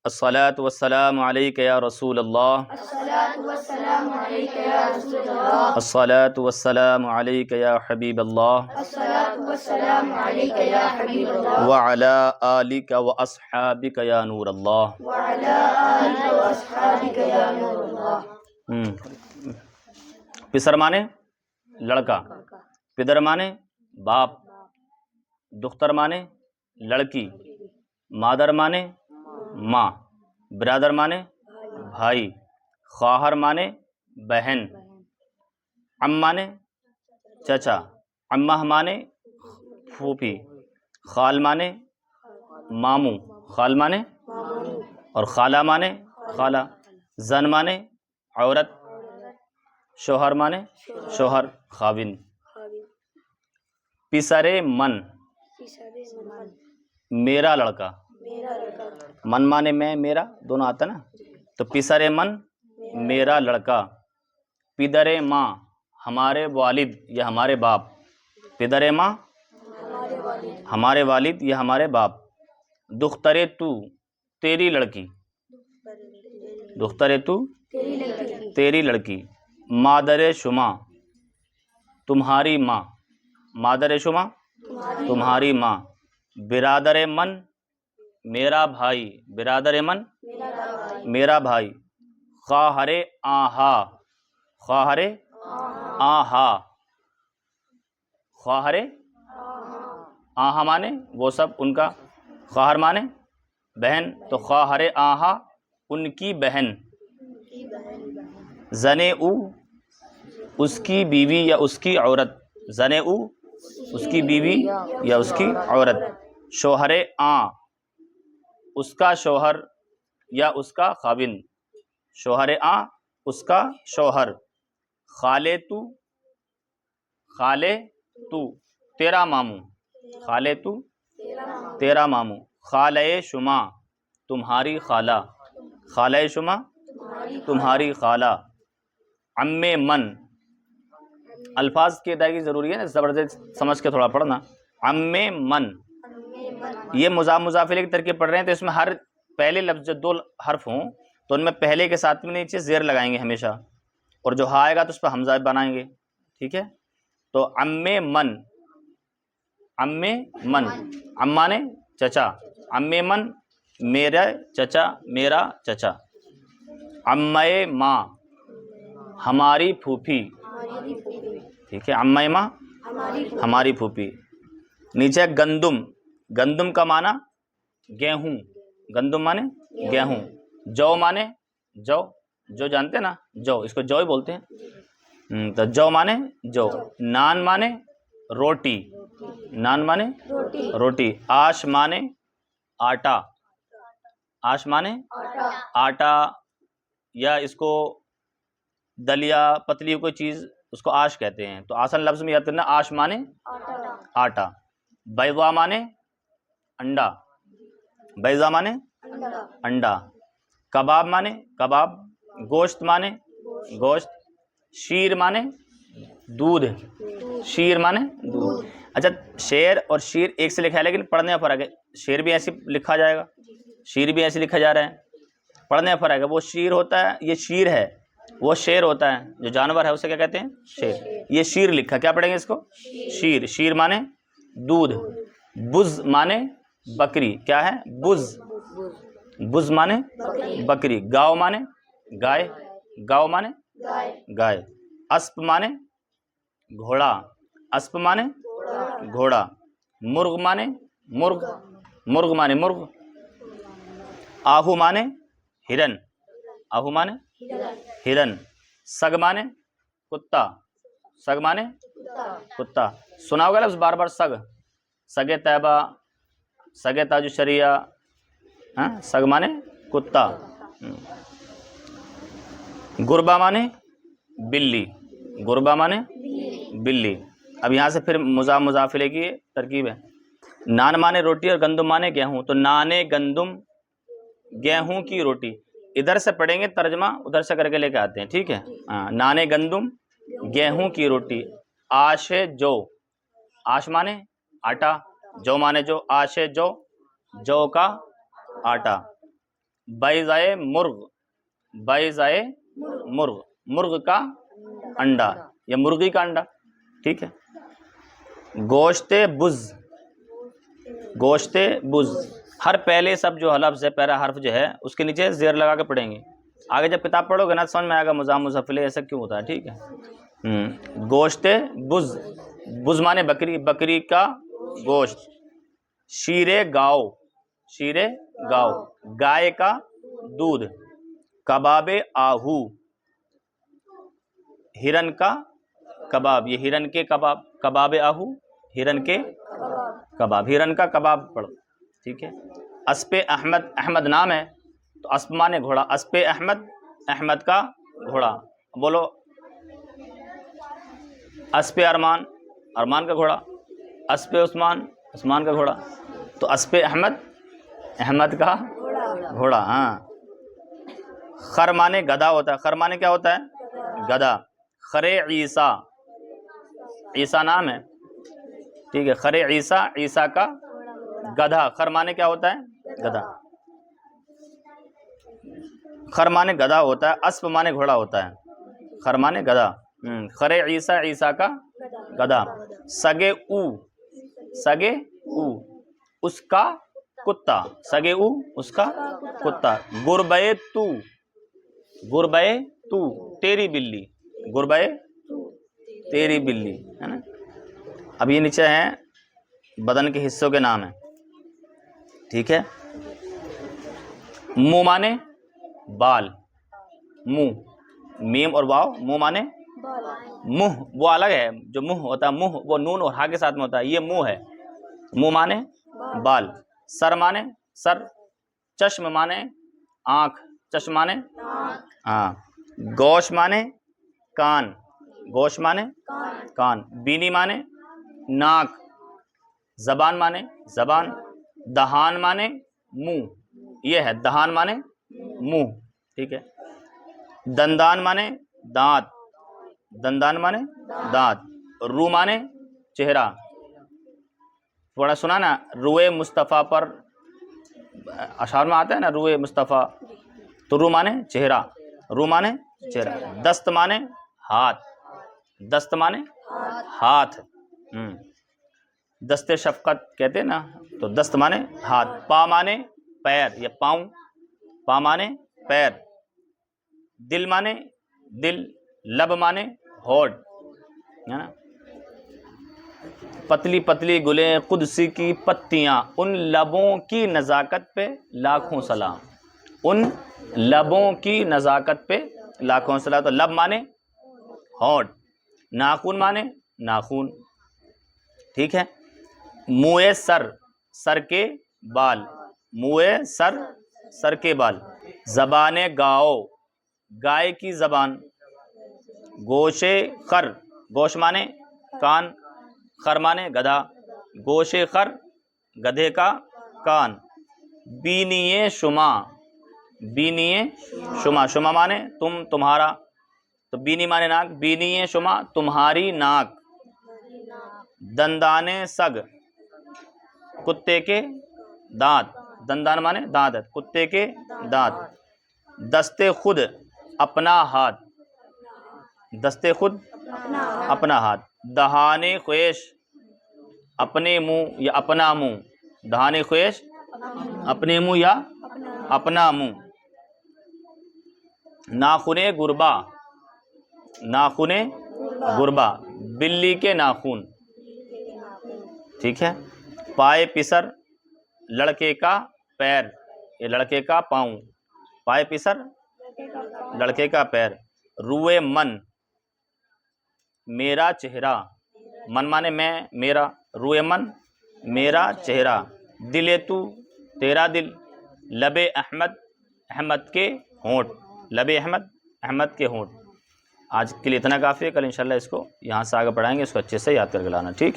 الصلاۃ والسلام علیک یا رسول اللہ، الصلاۃ والسلام علیک یا رسول اللہ، الصلاۃ والسلام علیک یا حبیب اللہ، الصلاۃ والسلام علیک یا حبیب اللہ، وعلی آلک واصحابک یا نور اللہ۔ وعلی آلک واصحابک یا نور اللہ۔ پسر مانے لڑکا، پدر مانے باپ، دختر مانے لڑکی، مادر مانے ماں، برادر مانے بھائی، خواہر مانے بہن، عم مانے چچا، عمہ مانے پھوپھی، خال مانے ماموں، خال مانے اور خالہ مانے خالہ، زن مانے عورت، شوہر مانے شوہر خاوند۔ پسر من میرا لڑکا، من مانے میں میرا دونوں آتا نا، تو پسر من میرا لڑکا، پدر ماں ہمارے والد یا ہمارے باپ، پدر ماں ہمارے والد یا ہمارے باپ، دختر تو تیری لڑکی، دختر تو تیری لڑکی، مادر شما تمہاری ماں، مادر شما تمہاری ماں، برادر من میرا بھائی، برادر من میرا بھائی، خواہر آہا، خواہر آہا، خواہر آہا مانے وہ سب ان کا، خواہر مانے بہن، تو خواہر آہا ان کی بہن، زن او اس کی بیوی یا اس کی عورت، زن او اس کی بیوی یا اس کی عورت، شوہر آں اس کا شوہر یا اس کا خاوند، شوہر آں اس کا شوہر، خالے تو، خالے تو تیرا ماموں، خالے تو تیرا ماموں، خالۂ شما تمہاری خالہ، خالۂ شما تمہاری خالہ، عم من، الفاظ کی ادائیگی ضروری ہے نا، زبردست سمجھ کے تھوڑا پڑھنا، عم من، یہ مضاف مضاف الیہ کی ترکیب پڑھ رہے ہیں تو اس میں ہر پہلے لفظ جو دو حرف ہوں تو ان میں پہلے کے ساتھ میں نیچے زیر لگائیں گے ہمیشہ، اور جو ہاں آئے گا تو اس پہ حمزہ بنائیں گے، ٹھیک ہے؟ تو عم من، عم من، عمہ نے چچا، عم من میرا چچا، میرا چچا، عمہ ماں ہماری پھوپھی، ٹھیک ہے، عمہ ماں ہماری پھوپھی۔ نیچے گندم، گندم کا معنی گیہوں، گندم مانے گیہوں، جو مانے جو، جو جانتے نا جو، اس کو جو ہی بولتے ہیں، تو جو مانے جو، نان مانے روٹی، نان مانے روٹی، آش مانے آٹا، آش مانے آٹا، یا اس کو دلیا پتلی کوئی چیز اس کو آش کہتے ہیں، تو آسان لفظ میں یاد کرنا، آش مانے آٹا، بیضا مانے انڈا، بیضا مانے انڈا، کباب مانے کباب، گوشت مانے گوشت، شیر مانے دودھ، شیر مانے دودھ۔ اچھا، شیر اور شیر ایک سے لکھا ہے لیکن پڑھنے میں فرق ہے، شیر بھی ایسے لکھا جائے گا، شیر بھی ایسے لکھا جا رہا ہے، پڑھنے میں فرق ہے، وہ شیر ہوتا ہے، یہ شیر ہے، وہ شیر ہوتا ہے، جو جانور ہے اسے کیا کہتے ہیں؟ شیر، یہ شیر لکھا، کیا پڑھیں گے اس کو؟ شیر، شیر مانے دودھ، بز مانے بکری، کیا ہے؟ بز، بز مانے بکری، گاؤ مانے گائے، گاؤ مانے گائے، اسپ مانے گھوڑا، اسپ مانے گھوڑا، مرغ مانے مرغ، مرغ مانے مرغ، آہو مانے ہرن، آہو مانے ہرن، سگ مانے کتا، سگ مانے کتا، سنا ہوگا لفظ بار بار سگ، سگ طیبہ، سگ تاج الشریعہ، ہاں، سگ مانے کتا، گربا مانے بلی، گربا مانے بلی۔ اب یہاں سے پھر مضاف مضاف الیہ کی ترکیب ہے، نان مانے روٹی اور گندم مانے گیہوں، تو نانے گندم گیہوں کی روٹی، ادھر سے پڑھیں گے ترجمہ ادھر سے کر کے لے کے آتے ہیں، ٹھیک ہے؟ نانے گندم گیہوں کی روٹی، آش جو، آش مانے آٹا، جو مانے جو، آش جو، جو کا آٹا، بیضۂ مرغ، بیضۂ مرغ، مرغ کا انڈا یا مرغی کا انڈا، ٹھیک ہے. گوشت بز، گوشت بز، ہر پہلے سب جو لفظ ہے، پہلا حرف جو ہے اس کے نیچے زیر لگا کے پڑھیں گے. آگے جب کتاب پڑھو گے نا سمجھ میں آئے گا مضاف مضاف الیہ ایسا کیوں ہوتا ہے، ٹھیک ہے. گوشت بز، بز مانے بکری، بکری کا گوشت. شیر گاؤ، شیر گاؤ، گائے کا دودھ. کباب آہو، ہرن کا کباب، یہ ہرن کے کباب، کباب آہو ہرن کے کباب، ہرن کا کباب پڑھو، ٹھیک ہے. اسپِ احمد، احمد نام ہے تو اسپ مانے گھوڑا، اسپِ احمد، احمد کا گھوڑا. بولو اسپِ ارمان، ارمان کا گھوڑا. اسپِ عثمان، عثمان کا گھوڑا. تو اسپِ احمد، احمد کا گھوڑا. ہاں. خر مانے گدھا ہوتا ہے، خر مانے کیا ہوتا ہے، گدھا. خر عیسیٰ، عیسیٰ نام ہے، ٹھیک ہے. خر عیسیٰ، عیسیٰ کا گدھا. خر مانے کیا ہوتا ہے، گدھا. خر مانے گدھا ہوتا ہے، اسپ مانے گھوڑا ہوتا ہے. خر مانے گدھا. خر عیسیٰ، عیسیٰ کا گدھا. سگے او، سگے او، اس کا کتا. سگے او، اس کا کتا. گربے تو، گربے تو، تیری بلی. گربے تیری بلی، ہے نا. اب یہ نیچے ہیں بدن کے حصوں کے نام ہیں، ٹھیک ہے. منہ مانے بال، منہ، میم اور واو، منہ مانے منہ، وہ الگ ہے. جو منہ ہوتا ہے، منہ وہ نون اور ہا کے ساتھ میں ہوتا ہے، یہ منہ ہے. منہ مانے بال. سر مانے سر. چشم مانے آنکھ، چشم مانے ہاں. گوش مانے کان، گوش مانے کان. بینی مانے ناک. زبان مانے زبان. دہان مانے منہ، یہ ہے دہان مانے منہ، ٹھیک ہے. دندان مانے دانت، دندان مانے دانت. رو مانے چہرہ. تھوڑا سنا نا، روئے مصطفیٰ پر اشعار میں آتا ہے نا، روئے مصطفیٰ، تو رو مانے چہرہ، رو مانے چہرہ. دست مانے ہاتھ، دست مانے ہاتھ. دست شفقت کہتے ہیں نا، تو دست مانے ہاتھ. پا مانے پیر یا پاؤں، پا مانے پیر. دل مانے دل. لب مانے ہونٹ، ہے نا. پتلی پتلی گلیں قدسی کی پتیاں، ان لبوں کی نزاکت پہ لاکھوں سلام. ان لبوں کی نزاکت پہ لاکھوں سلام. تو لب مانے ہونٹ. ناخن مانے ناخون، ٹھیک ہے. منہ سر، سر کے بال. منہ سر، سر کے بال. زبان گاؤ، گائے کی زبان. گوشے خر، گوش مانے کان، خر مانے گدھا. گوشے خر، گدھے کا کان. بینی شما، بینی شما، شما مانے تم، تمہارا. تو بینی مانے ناک، بینی شما تمہاری ناک. دندان سگ، کتے کے دانت. دندان مانے دانت، کتے کے دانت. دست خود، اپنا ہاتھ. دست خود، اپنا ہاتھ. دہان خویش، اپنے منہ یا اپنا منہ. دہان خویش، اپنے منہ یا اپنا منہ. ناخن گربا، ناخن گربا، بلی کے ناخن، ٹھیک ہے. پائے پسر، لڑکے کا پیر، یہ لڑکے کا پاؤں. پائے پسر، لڑکے کا پیر. روئے من، میرا چہرہ. من مانے میں، میرا. روئے من، میرا چہرہ. دل تو، تیرا دل. لب احمد، احمد کے ہونٹ. لب احمد، احمد کے ہونٹ. آج کے لیے اتنا کافی ہے. کل انشاءاللہ اس کو یہاں سے آگے پڑھائیں گے. اس کو اچھے سے یاد کر کے لانا، ٹھیک.